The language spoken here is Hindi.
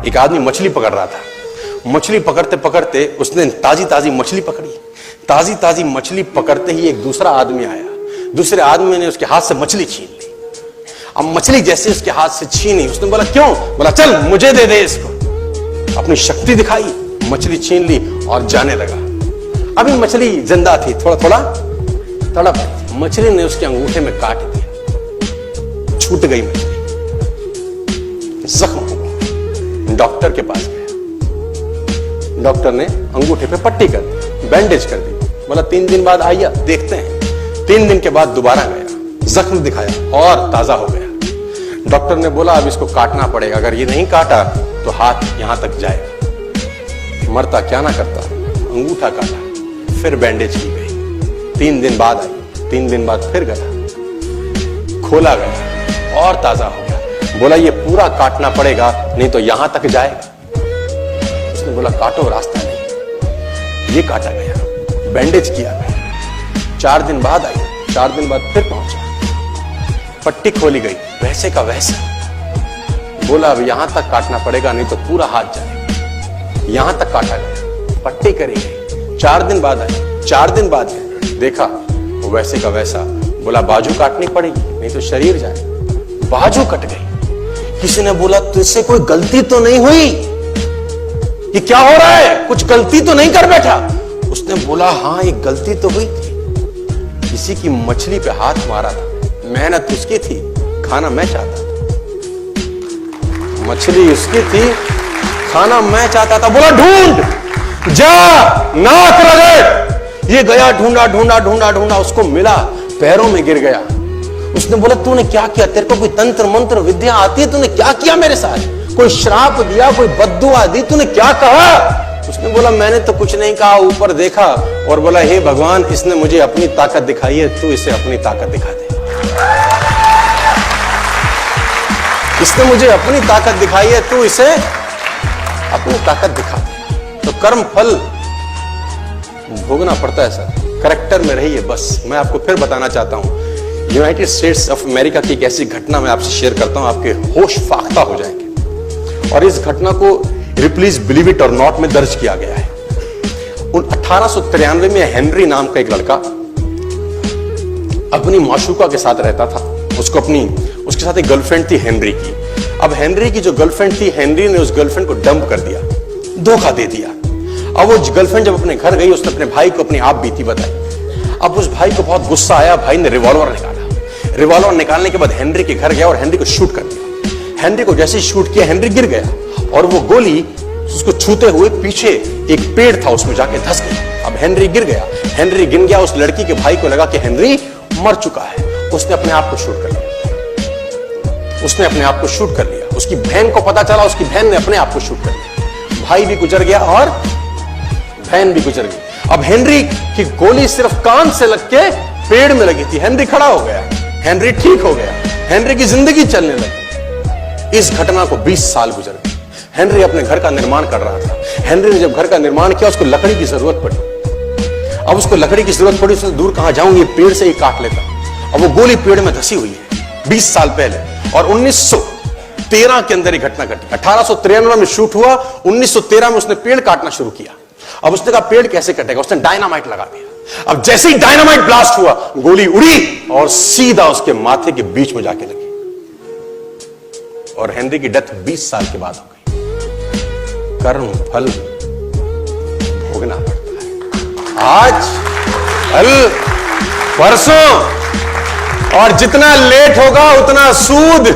एक आदमी मछली पकड़ रहा था। मछली पकड़ते पकड़ते उसने ताजी ताजी मछली पकड़ी। ताजी ताजी मछली पकड़ते ही एक दूसरा आदमी आया। दूसरे आदमी ने उसके हाथ से मछली छीन ली। अब मछली जैसे उसके हाथ से छीनी, उसने बोला क्यों? बोला चल मुझे दे दे इसको। अपनी शक्ति दिखाई, मछली छीन ली और जाने लगा। अभी मछली जिंदा थी, थोड़ा थोड़ा तड़प रही थी। मछली ने उसके अंगूठे में काट दिया, छूट गई मछली, जख्म हुआ। डॉक्टर के पास गया। डॉक्टर ने अंगूठे पे पट्टी कर दी, बैंडेज कर दी। बोला 3 दिन बाद आइए देखते हैं। 3 दिन के बाद दोबारा गया, जख्म दिखाया और ताजा हो गया। डॉक्टर ने बोला अब इसको काटना पड़ेगा, अगर ये नहीं काटा तो हाथ यहां तक जाएगा। मरता क्या ना करता, अंगूठा काटा, फिर बैंडेज की गई। 3 दिन बाद आई, 3 दिन बाद फिर गया, खोला गया और ताजा हो गया। बोला ये पूरा काटना पड़ेगा नहीं तो यहां तक जाएगा। उसने बोला काटो, रास्ता नहीं। ये काटा गया, बैंडेज किया गया। 4 दिन बाद आई, 4 दिन बाद फिर पहुंचा, पट्टी खोली गई, वैसे का वैसा। बोला अब यहां तक काटना पड़ेगा नहीं तो पूरा हाथ जाएगा। यहां तक काटा गया, पट्टी करी गई। 4 दिन बाद आई, 4 दिन बाद देखा वैसे का वैसा। बोला बाजू काटनी पड़ेगी नहीं तो शरीर जाए। बाजू कट गई। किसी ने बोला तुझसे कोई गलती तो नहीं हुई? ये क्या हो रहा है? कुछ गलती तो नहीं कर बैठा? उसने बोला हाँ एक गलती तो हुई थी। किसी की मछली पे हाथ मारा था, मेहनत उसकी थी, खाना मैं चाहता था। मछली उसकी थी, खाना मैं चाहता था। बोला ढूंढ, जा, नाक रगड़। ये गया, ढूंढा ढूंढा ढूंढा ढूंढा, उसको मिला, पैरों में गिर गया। उसने बोला तूने क्या किया? तेरे को कोई तंत्र मंत्र विद्या आती है? तूने क्या किया मेरे साथ? कोई श्राप दिया, कोई बद्दुआ दी? तूने क्या कहा? उसने बोला मैंने तो कुछ नहीं कहा, ऊपर देखा और बोला हे भगवान इसने मुझे अपनी ताकत दिखाई है, तू इसे अपनी ताकत दिखा दे। इसने मुझे अपनी ताकत दिखाई है, तू इसे अपनी ताकत दिखा दे। तो कर्म फल भोगना पड़ता है सर, करैक्टर में रहिए बस। मैं आपको फिर बताना चाहता हूं, यूनाइटेड स्टेट्स ऑफ अमेरिका की एक ऐसी घटना मैं आपसे शेयर करता हूं, आपके होश फाख्ता हो जाएंगे। और इस घटना को प्लीज बिलीव इट और नॉट में दर्ज किया गया है। 1893 में हेनरी नाम का एक लड़का अपनी माशूका के साथ रहता था। उसके साथ एक गर्लफ्रेंड थी हेनरी की। अब हेनरी की जो गर्लफ्रेंड थी, हेनरी ने उस गर्लफ्रेंड को डंप कर दिया, धोखा दे दिया। अब वो गर्लफ्रेंड जब अपने घर गई, उसने अपने भाई को अपनी आप बीती बताई। अब उस भाई को बहुत गुस्सा आया, भाई ने रिवॉल्वर निकाला। रिवॉल्वर निकालने के बाद हेनरी के घर गया और हेनरी को शूट कर दिया। हेनरी को जैसे ही शूट किया, हेनरी गिर गया और वो गोली उसको छूते हुए पीछे एक पेड़ था उसमें जाके धंस गई। अब हेनरी गिर गया, हेनरी गिर गया। उस लड़की के भाई को लगा कि हेनरी मर चुका है, उसने अपने आप को शूट कर लिया। उसने अपने आप को शूट कर लिया। उसकी बहन को पता चला, उसकी बहन ने अपने आप को शूट कर लिया। भाई भी गुजर गया और बहन भी गुजर गई। अब हेनरी की गोली सिर्फ कान से लग के पेड़ में लगी थी। हेनरी खड़ा हो गया, हेनरी ठीक हो गया, हेनरी की जिंदगी चलने लगी। इस घटना को 20 साल गुजर गए। हेनरी अपने घर का निर्माण कर रहा था। हेनरी ने जब घर का निर्माण किया, उसको लकड़ी की जरूरत पड़ी। अब उसको लकड़ी की जरूरत पड़ी, उसने दूर कहां जाऊं, ये पेड़ से ही काट लेता। अब वो गोली पेड़ में धसी हुई है 20 साल पहले। और 1913 के अंदर ये घटना घटी। 1893 में शूट हुआ, 1913 में उसने पेड़ काटना शुरू किया। अब उसने कहा पेड़ कैसे कटेगा? उसने डायनामाइट लगा दिया। अब जैसे ही डायनामाइट ब्लास्ट हुआ, गोली उड़ी और सीधा उसके माथे के बीच में जाके लगी और हेनरी की डेथ 20 साल के बाद हो गई। कर्म फल भोगना पड़ता है, आज कल परसों, और जितना लेट होगा उतना सूद।